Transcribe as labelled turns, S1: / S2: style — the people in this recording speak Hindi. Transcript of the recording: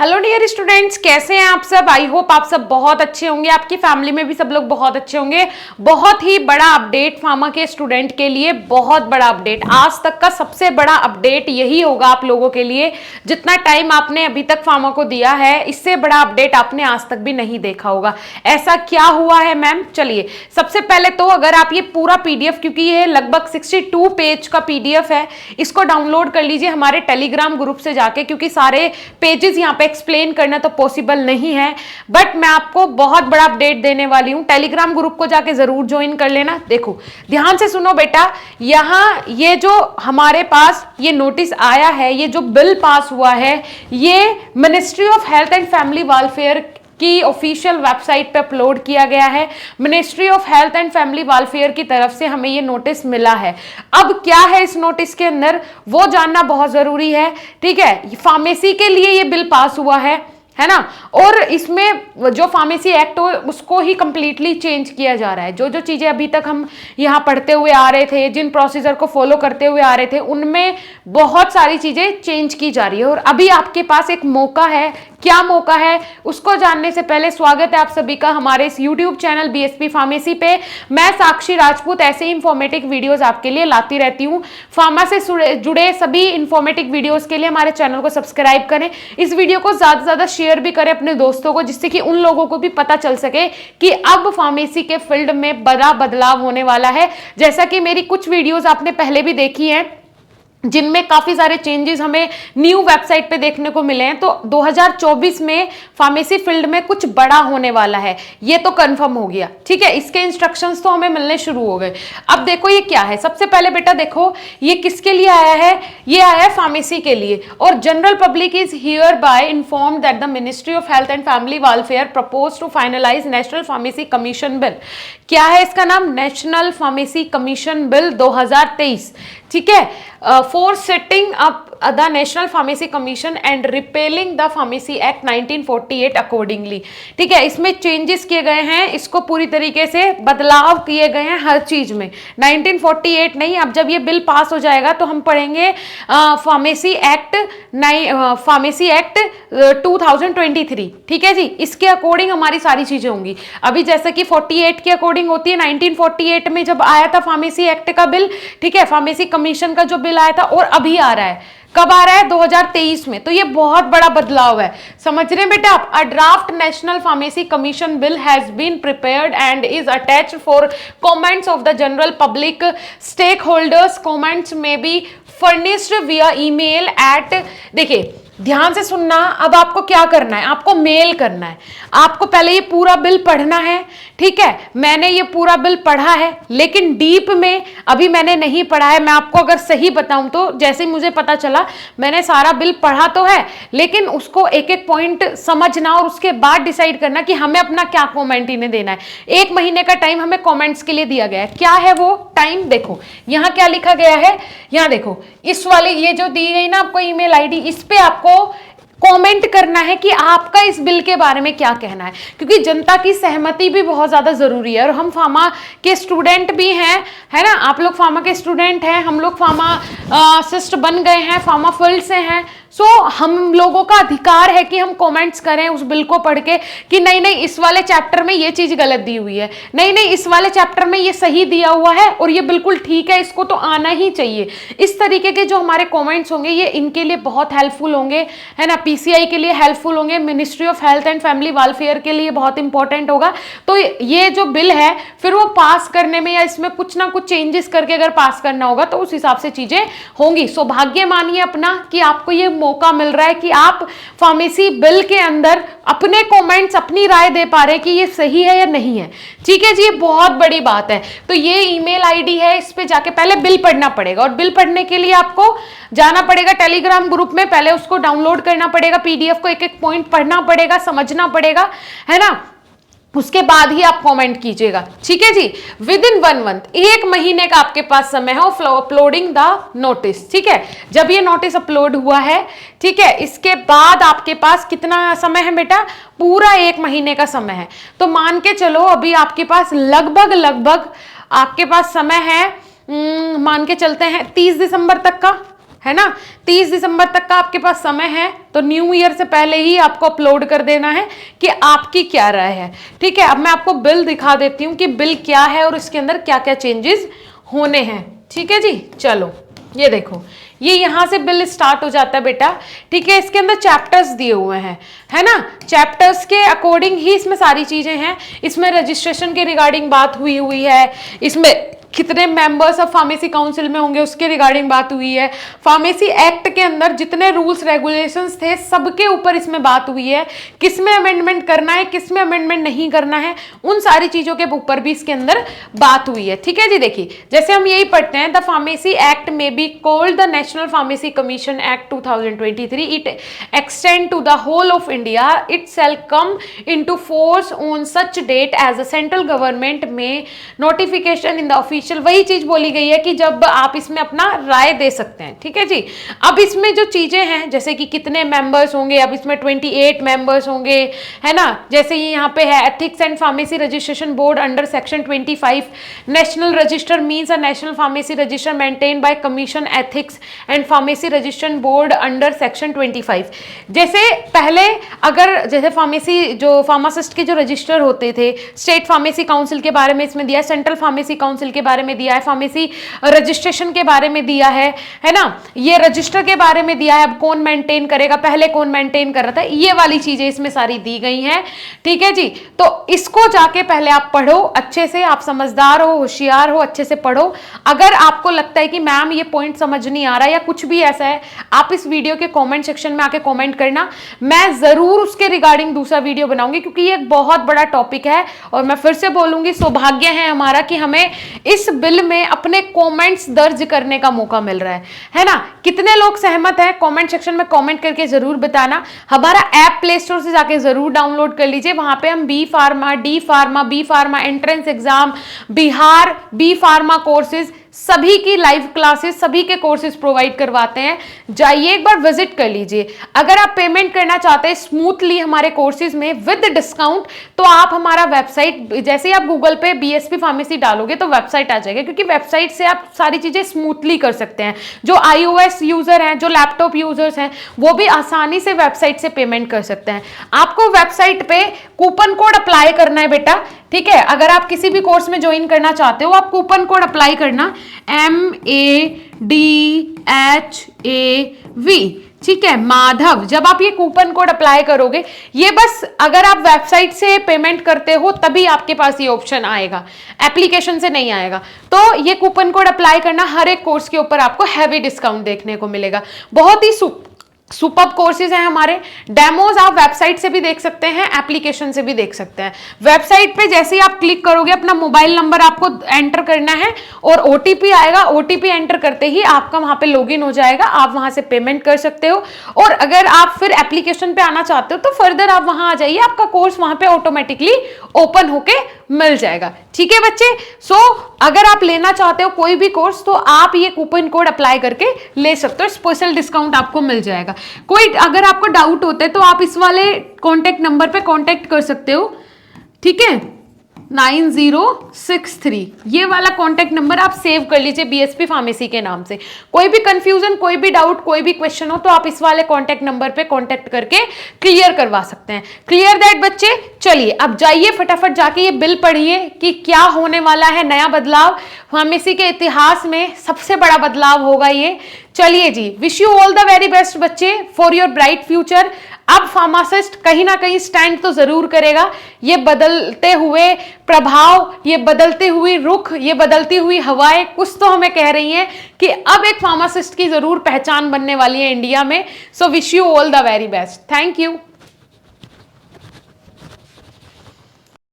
S1: हेलो डियर स्टूडेंट्स, कैसे हैं आप सब। आई होप आप सब बहुत अच्छे होंगे, आपकी फैमिली में भी सब लोग बहुत अच्छे होंगे। बहुत ही बड़ा अपडेट फार्मा के स्टूडेंट के लिए, बहुत बड़ा अपडेट, आज तक का सबसे बड़ा अपडेट यही होगा आप लोगों के लिए। जितना टाइम आपने अभी तक फार्मा को दिया है, इससे बड़ा अपडेट आपने आज तक भी नहीं देखा होगा। ऐसा क्या हुआ है मैम, चलिए सबसे पहले तो अगर आप ये पूरा पीडीएफ, क्योंकि ये लगभग 62 पेज का पीडीएफ है, इसको डाउनलोड कर लीजिए हमारे टेलीग्राम ग्रुप से जाके, क्योंकि सारे पेजेस यहाँ पे एक्सप्लेन करना तो पॉसिबल नहीं है, बट मैं आपको बहुत बड़ा अपडेट देने वाली हूं। टेलीग्राम ग्रुप को जाके जरूर ज्वाइन कर लेना। देखो ध्यान से सुनो बेटा, यहां ये जो हमारे पास ये नोटिस आया है, ये जो बिल पास हुआ है, ये ministry of health and family welfare की ऑफिशियल वेबसाइट पे अपलोड किया गया है। Ministry of health and family welfare की तरफ से हमें ये नोटिस मिला है। अब क्या है इस नोटिस के अंदर, वो जानना बहुत जरूरी है। ठीक है, फार्मेसी के लिए ये बिल पास हुआ है ना, और इसमें जो फार्मेसी एक्ट हो उसको ही कंप्लीटली चेंज किया जा रहा है। जो जो चीजें अभी तक हम यहाँ पढ़ते हुए आ रहे थे, जिन प्रोसीजर को फॉलो करते हुए आ रहे थे, उनमें बहुत सारी चीजें चेंज की जा रही है। और अभी आपके पास एक मौका है, क्या मौका है उसको जानने से पहले स्वागत है आप सभी का हमारे इस YouTube चैनल बीएसपी फार्मेसी पे। मैं साक्षी राजपूत ऐसे ही इंफॉर्मेटिव वीडियोस आपके लिए लाती रहती हूँ। फार्मा से जुड़े सभी इंफॉर्मेटिव वीडियोस के लिए हमारे चैनल को सब्सक्राइब करें, इस वीडियो को ज्यादा से ज्यादा शेयर भी करें अपने दोस्तों को, जिससे कि उन लोगों को भी पता चल सके कि अब फार्मेसी के फील्ड में बड़ा बदलाव होने वाला है। जैसा कि मेरी कुछ वीडियोस आपने पहले भी देखी हैं, जिनमें काफी सारे चेंजेस हमें न्यू वेबसाइट पे देखने को मिले हैं, तो 2024 में फार्मेसी फील्ड में कुछ बड़ा होने वाला है, ये तो कंफर्म हो गया। ठीक है, इसके इंस्ट्रक्शंस तो हमें मिलने शुरू हो गए। अब देखो ये क्या है, सबसे पहले बेटा देखो ये किसके लिए आया है, ये आया है फार्मेसी के लिए। और general public is hereby informed that the ministry of health and family welfare propose to finalise national pharmacy commission bill. क्या है इसका नाम, नेशनल फार्मेसी कमीशन बिल 2023। ठीक है, for setting up the national pharmacy commission and repelling the pharmacy act 1948 accordingly. ठीक है, इसमें चेंजेस किए गए हैं, इसको पूरी तरीके से बदलाव किए गए हैं हर चीज में। 1948 नहीं, अब जब ये बिल पास हो जाएगा तो हम पढ़ेंगे फार्मेसी एक्ट 2023। ठीक है जी, इसके अकॉर्डिंग हमारी सारी चीजें होंगी। अभी जैसे कि 48 के अकॉर्डिंग होती है, 1948 में जब आया था फार्मेसी एक्ट का बिल, ठीक है, फार्मेसी कमीशन का जो बिल आया था, और अभी आ रहा है, कब आ रहा है, 2023 में। तो ये बहुत बड़ा बदलाव है, समझ रहे हैं बेटा आप। A draft national pharmacy commission bill has been prepared and is attached for comments of the general public stakeholders. Comments में be furnished via email at, देखिए ध्यान से सुनना, अब आपको क्या करना है, आपको मेल करना है। आपको पहले ये पूरा बिल पढ़ना है। ठीक है, मैंने ये पूरा बिल पढ़ा है, लेकिन डीप में अभी मैंने नहीं पढ़ा है। मैं आपको अगर सही बताऊं तो, जैसे मुझे पता चला, मैंने सारा बिल पढ़ा तो है, लेकिन उसको एक एक पॉइंट समझना और उसके बाद डिसाइड करना कि हमें अपना क्या कॉमेंट इन्हें देना है। 1 महीने का टाइम हमें कॉमेंट्स के लिए दिया गया है। क्या है वो टाइम, देखो यहाँ क्या लिखा गया है, यहाँ देखो इस वाले ये जो दी गई ना आपको ईमेल आईडी, इस पे आपको कमेंट करना है कि आपका इस बिल के बारे में क्या कहना है, क्योंकि जनता की सहमति भी बहुत ज्यादा जरूरी है। और हम फार्मा के स्टूडेंट भी हैं, है ना, आप लोग फार्मा के स्टूडेंट हैं, हम लोग फार्मासिस्ट बन गए हैं, फार्मा फील्ड से हैं। सो हम लोगों का अधिकार है कि हम कमेंट्स करें उस बिल को पढ़ के कि नहीं नहीं इस वाले चैप्टर में ये चीज गलत दी हुई है, नहीं नहीं इस वाले चैप्टर में ये सही दिया हुआ है और ये बिल्कुल ठीक है, इसको तो आना ही चाहिए। इस तरीके के जो हमारे कमेंट्स होंगे ये इनके लिए बहुत हेल्पफुल होंगे, है ना, पीसीआई के लिए हेल्पफुल होंगे, ministry of health and family welfare के लिए बहुत इंपॉर्टेंट होगा। तो ये जो बिल है फिर वो पास करने में या इसमें कुछ ना कुछ चेंजेस करके अगर पास करना होगा तो उस हिसाब से चीजें होंगी। सौभाग्य मानिए अपना कि आपको ये मौका मिल रहा है कि आप फार्मेसी बिल के अंदर अपने कमेंट्स, अपनी राय दे पा रहे हैं कि ये सही है या नहीं है। ठीक है जी, ये बहुत बड़ी बात है। तो ये ईमेल आईडी है, इस पे जाके पहले बिल पढ़ना पड़ेगा, और बिल पढ़ने के लिए आपको जाना पड़ेगा टेलीग्राम ग्रुप में, पहले उसको डाउनलोड करना पड़ेगा, पीडीएफ को एक एक पॉइंट पढ़ना पड़ेगा, समझना पड़ेगा, है ना, उसके बाद ही आप कमेंट कीजिएगा। ठीक है जी, विद इन 1 मंथ, 1 महीने का आपके पास समय है अपलोडिंग द नोटिस। ठीक है, जब ये नोटिस अपलोड हुआ है, ठीक है, इसके बाद आपके पास कितना समय है बेटा, पूरा 1 महीने का समय है। तो मान के चलो अभी आपके पास लगभग आपके पास समय है, मान के चलते हैं 30 दिसंबर तक का, है ना। 30 दिसंबर तक का आपके पास समय है, तो न्यू ईयर से पहले ही आपको अपलोड कर देना है कि आपकी क्या राय है। ठीक है, अब मैं आपको बिल दिखा देती हूँ कि बिल क्या है और इसके अंदर क्या क्या चेंजेस होने हैं। ठीक है जी, चलो ये देखो, ये यहां से बिल स्टार्ट हो जाता है बेटा। ठीक है, इसके अंदर चैप्टर्स दिए हुए हैं, है ना। चैप्टर्स के अकॉर्डिंग ही इसमें सारी चीजें हैं। इसमें रजिस्ट्रेशन के रिगार्डिंग बात हुई है, इसमें कितने मेंबर्स ऑफ फार्मेसी काउंसिल में होंगे उसके रिगार्डिंग बात हुई है, फार्मेसी एक्ट के अंदर जितने रूल्स रेगुलेशंस थे सबके ऊपर इसमें बात हुई है, किसमें अमेंडमेंट करना है किसमें अमेंडमेंट नहीं करना है, उन सारी चीजों के ऊपर भी इसके अंदर बात हुई है। ठीक है जी, देखिए जैसे हम यही पढ़ते हैं, the pharmacy act may be called the national pharmacy commission act 2023, it extend to the whole of India, it shall come into force on such date as the central government may notification in the official. वही चीज बोली गई है कि जब आप इसमें अपना राय दे सकते हैं। ठीक है जी, अब इसमें जो चीजें हैं जैसे कि कितने मेंबर्स होंगे, अब इसमें 28 मेंबर्स होंगे, है ना। जैसे ये यहाँ पे है ethics and pharmacy registration board under section 25, national register means a national pharmacy register maintain by commission ethics and pharmacy registration board under section 25। जैसे पहले अगर जैसे फार्मेसी जो फार्मासिस्ट के जो रजिस्टर होते थे, स्टेट फार्मेसी काउंसिल के बारे में इसमें दिया है, सेंट्रल फार्मेसी काउंसिल के बारे में दिया है, फार्मेसी रजिस्ट्रेशन के बारे में दिया है ना, ये रजिस्टर के बारे में दिया है। अब कौन मेंटेन करेगा, पहले कौन मेंटेन कर रहा था, ये वाली चीजें इसमें सारी दी गई हैं। ठीक है जी, तो इसको जाके पहले आप पढ़ो अच्छे से, आप समझदार हो होशियार हो, अच्छे से पढ़ो। अगर आपको लगता है कि मैम ये पॉइंट समझ नहीं आ रहा या कुछ भी ऐसा है, आप इस वीडियो के कमेंट सेक्शन में आके कमेंट करना, मैं जरूर उसके रिगार्डिंग दूसरा वीडियो बनाऊंगी, क्योंकि ये एक बहुत बड़ा टॉपिक है। और मैं फिर से बोलूंगी, सौभाग्य है हमारा कि हमें इस बिल में अपने कमेंट्स दर्ज करने का मौका मिल रहा है ना। कितने लोग सहमत हैं कमेंट सेक्शन में कमेंट करके जरूर बताना। हमारा ऐप प्ले स्टोर से जाके जरूर डाउनलोड कर लीजिए, वहां पे हम B pharma, D pharma, B pharma entrance exam, Bihar B pharma courses सभी की लाइव क्लासेस, सभी के कोर्सेज प्रोवाइड करवाते हैं। जाइए एक बार विजिट कर लीजिए। अगर आप पेमेंट करना चाहते हैं स्मूथली हमारे कोर्सेज में विद डिस्काउंट, तो आप हमारा वेबसाइट, जैसे ही आप गूगल पे बीएसपी फार्मेसी डालोगे तो वेबसाइट आ जाएगा, क्योंकि वेबसाइट से आप सारी चीजें स्मूथली कर सकते हैं। जो iOS यूजर हैं, जो लैपटॉप यूजर्स हैं, वो भी आसानी से वेबसाइट से पेमेंट कर सकते हैं। आपको वेबसाइट पे कूपन कोड अप्लाई करना है बेटा। ठीक है, अगर आप किसी भी कोर्स में ज्वाइन करना चाहते हो, आप कूपन कोड अप्लाई करना MADHAV। ठीक है, माधव। जब आप ये कूपन कोड अप्लाई करोगे, ये बस अगर आप वेबसाइट से पेमेंट करते हो तभी आपके पास ये ऑप्शन आएगा, एप्लीकेशन से नहीं आएगा। तो ये कूपन कोड अप्लाई करना, हर एक कोर्स के ऊपर आपको हैवी डिस्काउंट देखने को मिलेगा। बहुत ही सुपर कोर्सेज हैं हमारे। डेमोज आप वेबसाइट से भी देख सकते हैं, एप्लीकेशन से भी देख सकते हैं। वेबसाइट पे जैसे ही आप क्लिक करोगे, अपना मोबाइल नंबर आपको एंटर करना है और ओटीपी आएगा। ओटीपी एंटर करते ही आपका वहां पे लॉगिन हो जाएगा, आप वहां से पेमेंट कर सकते हो। और अगर आप फिर एप्लीकेशन पे आना चाहते हो तो फर्दर आप वहां आ जाइए, आपका कोर्स वहां पे ऑटोमेटिकली ओपन होके मिल जाएगा। ठीक है बच्चे, सो अगर आप लेना चाहते हो कोई भी कोर्स, तो आप ये कूपन कोड अप्लाई करके ले सकते हो, स्पेशल डिस्काउंट आपको मिल जाएगा। कोई अगर आपको डाउट होता है तो आप इस वाले कॉन्टेक्ट नंबर पे कॉन्टेक्ट कर सकते हो। ठीक है, 9063, ये वाला कॉन्टेक्ट नंबर आप सेव कर लीजिए बीएसपी फार्मेसी के नाम से। कोई भी कंफ्यूजन, कोई भी डाउट, कोई भी क्वेश्चन हो तो आप इस वाले कॉन्टेक्ट नंबर पे कॉन्टेक्ट करके क्लियर करवा सकते हैं। क्लियर दैट बच्चे? चलिए अब जाइए फटाफट जाके ये बिल पढ़िए कि क्या होने वाला है नया बदलाव। फार्मेसी के इतिहास में सबसे बड़ा बदलाव होगा ये। चलिए जी, wish you all the very best बच्चे फॉर योर ब्राइट फ्यूचर। अब फार्मासिस्ट कहीं ना कहीं स्टैंड तो जरूर करेगा। ये बदलते हुए प्रभाव, ये बदलते हुए रुख, ये बदलती हुई हवाएं कुछ तो हमें कह रही हैं कि अब एक फार्मासिस्ट की जरूर पहचान बनने वाली है इंडिया में। So wish you all the very best. Thank you.